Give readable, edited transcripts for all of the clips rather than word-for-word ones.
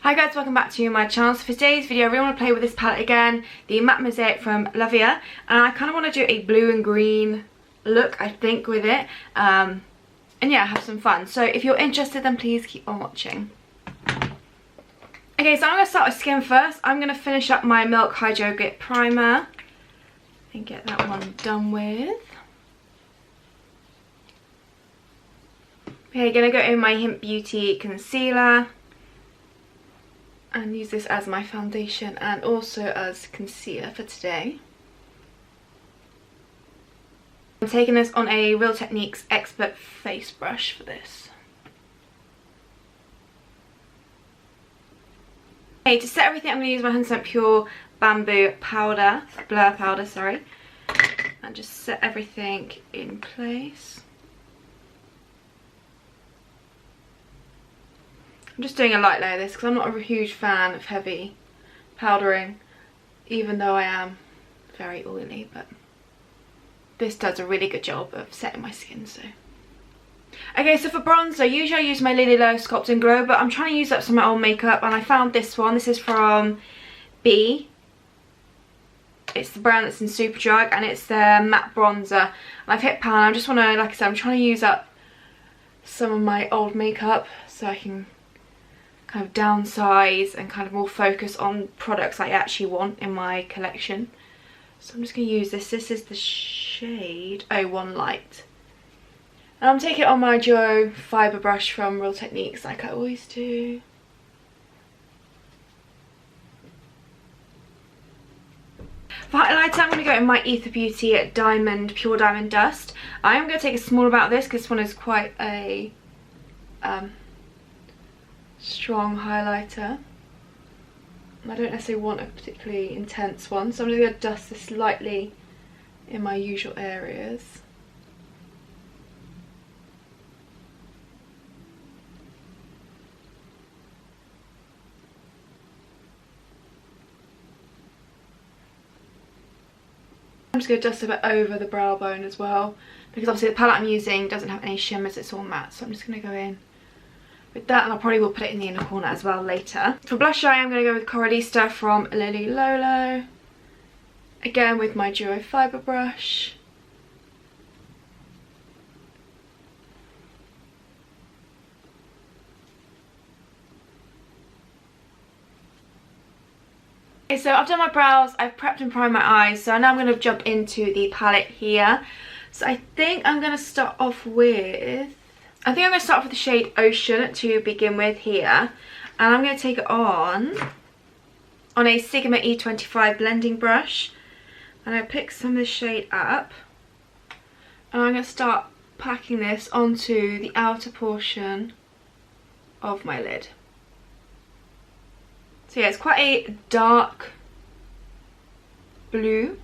Hi guys, welcome back to my channel. So for today's video, I really want to play with this palette again, the Matte Mosaic from La Vie, and I kind of want to do a blue and green look, I think, with it, and yeah, have some fun. So if you're interested, then please keep on watching. Okay, so I'm going to start with skin first. I'm going to finish up my Milk Hydro Grip Primer and get that one done with. Okay, going to go in my Hint Beauty concealer and use this as my foundation and also as concealer for today. I'm taking this on a Real Techniques Expert face brush for this. Okay, to set everything, I'm going to use my 100% Pure Bamboo powder, blur powder, sorry, and just set everything in place. I'm just doing a light layer of this because I'm not a huge fan of heavy powdering, even though I am very oily, but this does a really good job of setting my skin. So okay, so for bronzer, usually I use my Lily Low Sculpt and Glow, but I'm trying to use up some of my old makeup and I found this one. This is from B. It's the brand that's in Superdrug and it's their matte bronzer. And I've hit pan. I just want to, like I said, I'm trying to use up some of my old makeup so I can kind of downsize and kind of more focus on products I actually want in my collection. So I'm just going to use this. This is the shade 01 Light. And I'm taking it on my Duo fibre brush from Real Techniques like I always do. For highlighter, I'm going to go in my Ether Beauty Pure Diamond Dust. I am going to take a small amount of this because this one is quite a strong highlighter. I don't necessarily want a particularly intense one, so I'm just going to dust this lightly in my usual areas. I'm just going to dust a bit over the brow bone as well, because obviously the palette I'm using doesn't have any shimmers, it's all matte, so I'm just going to go in with that, and I probably will put it in the inner corner as well later. For blush eye, I'm going to go with Coralista from Lily Lolo. Again with my Duo fibre brush. Okay, so I've done my brows, I've prepped and primed my eyes, so now I'm going to jump into the palette here. So I think I'm going to start off with the shade Ocean to begin with here, and I'm going to take it on a Sigma E25 blending brush, and I pick some of the shade up, and I'm going to start packing this onto the outer portion of my lid. So yeah, it's quite a dark blue.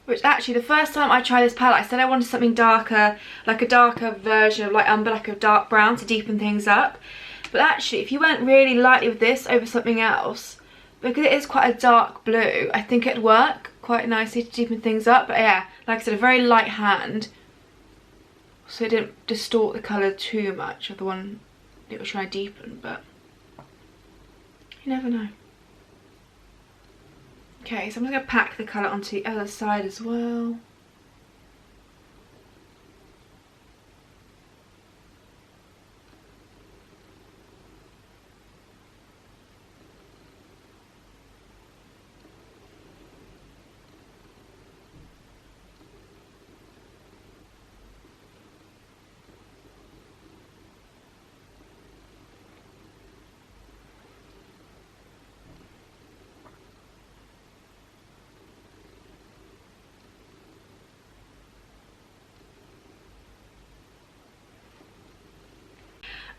Which actually, the first time I tried this palette, I said I wanted something darker, like a darker version of light umber, like a dark brown to deepen things up. But actually, if you went really lightly with this over something else, because it is quite a dark blue, I think it'd work quite nicely to deepen things up. But yeah, like I said, a very light hand, so it didn't distort the colour too much of the one it was trying to deepen, but you never know. Okay, so I'm just going to pack the colour onto the other side as well.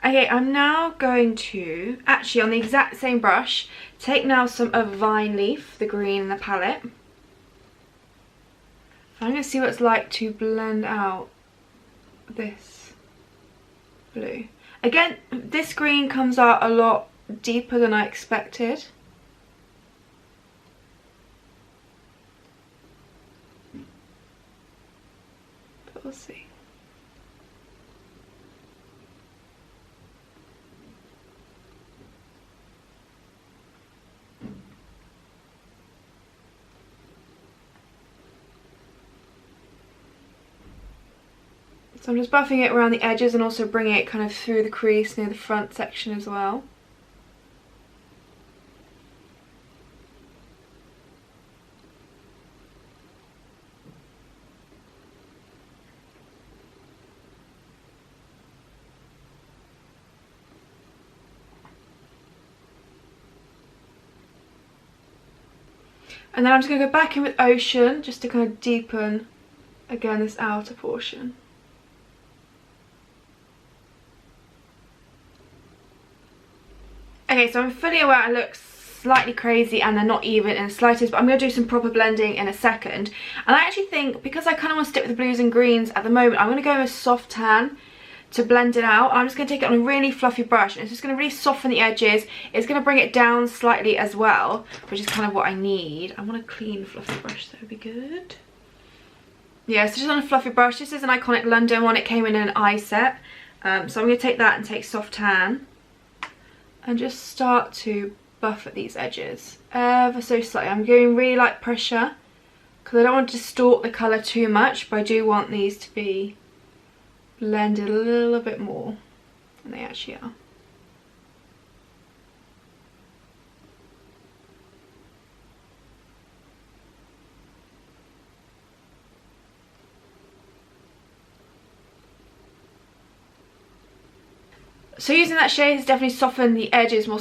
Okay, I'm now going to, actually on the exact same brush, take now some of Vine Leaf, the green in the palette. I'm going to see what it's like to blend out this blue. Again, this green comes out a lot deeper than I expected. But we'll see. So I'm just buffing it around the edges and also bringing it kind of through the crease near the front section as well. And then I'm just going to go back in with Ocean just to kind of deepen, again, this outer portion. Okay, so I'm fully aware it looks slightly crazy and they're not even in the slightest, but I'm going to do some proper blending in a second. And I actually think, because I kind of want to stick with the blues and greens at the moment, I'm going to go with soft tan to blend it out. I'm just going to take it on a really fluffy brush and it's just going to really soften the edges. It's going to bring it down slightly as well, which is kind of what I need. I want a clean fluffy brush, that would be good. Yeah, so just on a fluffy brush. This is an Iconic London one. It came in an eye set. So I'm going to take that and take soft tan and just start to buff at these edges ever so slightly. I'm giving really light pressure because I don't want to distort the colour too much, but I do want these to be blended a little bit more than they actually are. So using that shade has definitely softened the edges more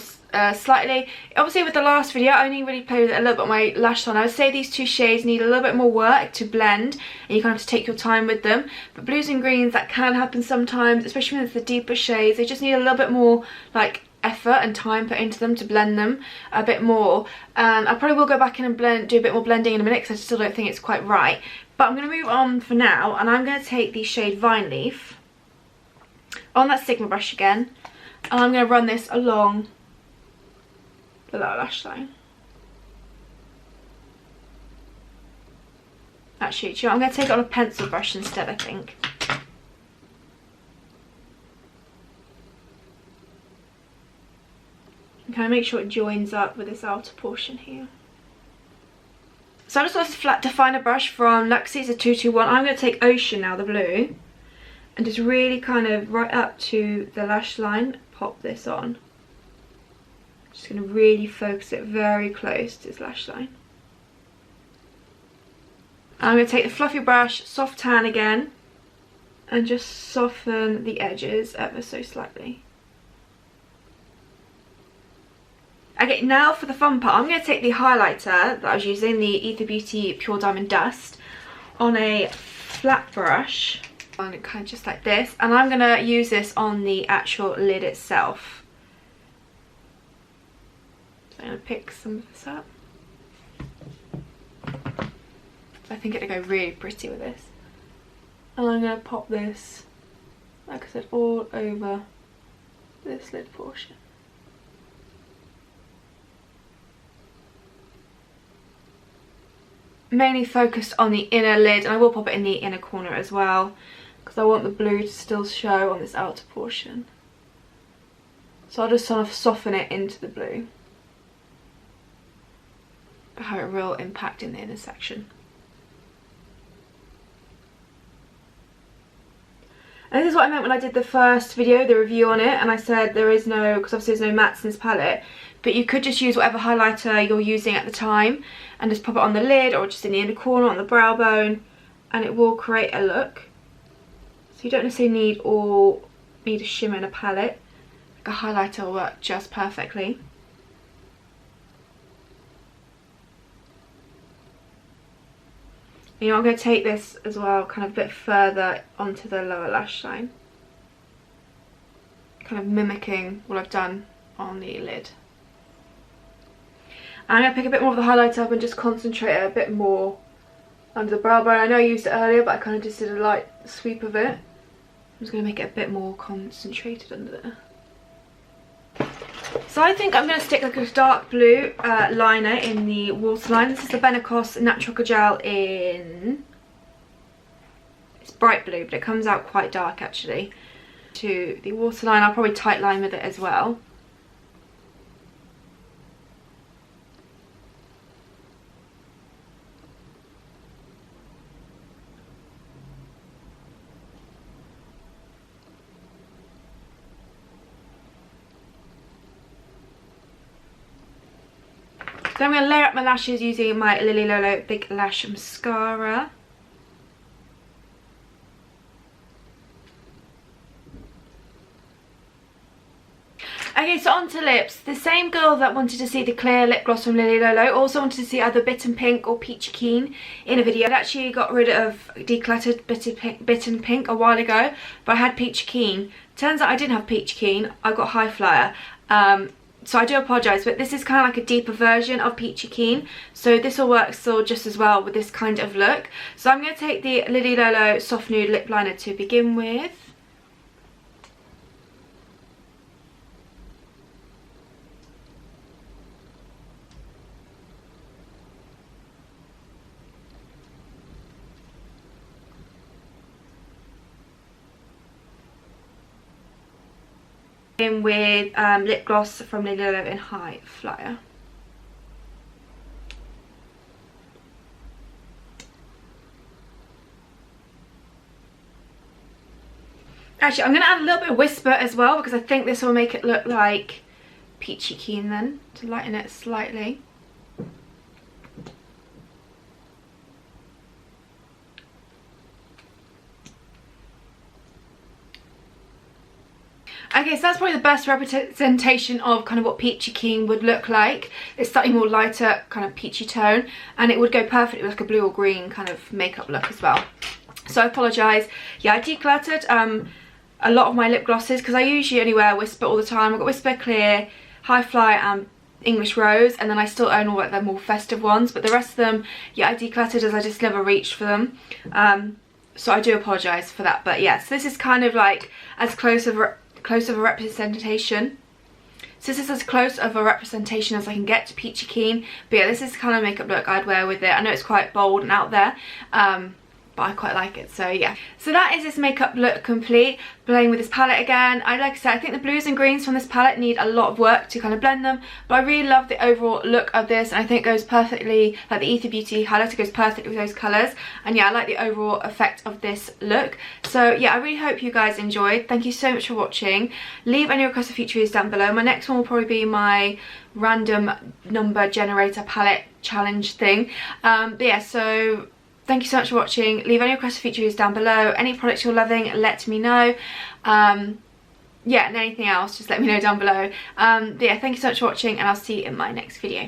slightly. Obviously with the last video I only really played with it a little bit on my lash line. I would say these two shades need a little bit more work to blend and you kind of have to take your time with them. But blues and greens, that can happen sometimes, especially when it's the deeper shades. They just need a little bit more like effort and time put into them to blend them a bit more. I probably will go back in and do a bit more blending in a minute because I still don't think it's quite right. But I'm going to move on for now and I'm going to take the shade Vine Leaf on that Sigma brush again, and I'm going to run this along the lower lash line. Actually, I'm going to take it on a pencil brush instead, I think. And kind of make sure it joins up with this outer portion here. So I just got this flat definer brush from Luxie, it's a 221. I'm going to take Ocean now, the blue, and just really kind of right up to the lash line, pop this on. Just going to really focus it very close to this lash line. I'm going to take the fluffy brush, soft tan again, and just soften the edges ever so slightly. Okay, now for the fun part, I'm going to take the highlighter that I was using, the Ether Beauty Pure Diamond Dust, on a flat brush. On it kind of just like this, and I'm gonna use this on the actual lid itself. So I'm gonna pick some of this up. I think it'll go really pretty with this, and I'm gonna pop this, like I said, all over this lid portion. Mainly focused on the inner lid, and I will pop it in the inner corner as well, because I want the blue to still show on this outer portion. So I'll just sort of soften it into the blue, but have a real impact in the inner section. And this is what I meant when I did the first video, the review on it, and I said there is no, because obviously there's no mattes in this palette, but you could just use whatever highlighter you're using at the time and just pop it on the lid or just in the inner corner on the brow bone, and it will create a look. So you don't necessarily need a shimmer in a palette. Like a highlighter will work just perfectly. You know, I'm going to take this as well kind of a bit further onto the lower lash line, kind of mimicking what I've done on the lid. I'm going to pick a bit more of the highlighter up and just concentrate it a bit more under the brow bone. I know I used it earlier, but I kind of just did a light sweep of it. I'm just going to make it a bit more concentrated under there. So I think I'm going to stick like a dark blue liner in the waterline. This is the Benecos Natural Kajal in... it's bright blue, but it comes out quite dark actually. To the waterline, I'll probably tight line with it as well. Then I'm going to layer up my lashes using my Lily Lolo Big Lash Mascara. Okay, so on to lips. The same girl that wanted to see the clear lip gloss from Lily Lolo also wanted to see either Bitten Pink or Peachy Keen in a video. I actually got rid of decluttered Bitten Pink a while ago, but I had Peachy Keen. Turns out I didn't have Peachy Keen, I got High Flyer. So I do apologise, but this is kind of like a deeper version of Peachy Keen. So this will work still just as well with this kind of look. So I'm going to take the Lily Lolo Soft Nude Lip Liner to begin with. In with lip gloss from Lily Lolo in High Flyer. Actually, I'm going to add a little bit of Whisper as well, because I think this will make it look like Peachy Keen then, to lighten it slightly. Okay, so that's probably the best representation of kind of what Peachy Keen would look like. It's slightly more lighter, kind of peachy tone, and it would go perfectly with like a blue or green kind of makeup look as well. So I apologise. Yeah, I decluttered a lot of my lip glosses because I usually only wear Whisper all the time. I've got Whisper Clear, High Flyer and English Rose, and then I still own all like the more festive ones, but the rest of them, yeah, I decluttered as I just never reached for them. So I do apologise for that, but yes, this is kind of like as close of a representation. So this is as close of a representation as I can get to Peachy Keen, but yeah, this is the kind of makeup look I'd wear with it. I know it's quite bold and out there, but I quite like it, so yeah. So that is this makeup look complete. Playing with this palette again. Like I said, I think the blues and greens from this palette need a lot of work to kind of blend them, but I really love the overall look of this, and I think it goes perfectly, like the Ether Beauty highlighter goes perfectly with those colours, and yeah, I like the overall effect of this look. So yeah, I really hope you guys enjoyed. Thank you so much for watching. Leave any requests for future videos down below. My next one will probably be my random number generator palette challenge thing. But yeah, so thank you so much for watching. Leave any requests for future videos down below. Any products you're loving, let me know. Yeah, and anything else, just let me know down below. But yeah, thank you so much for watching, and I'll see you in my next video.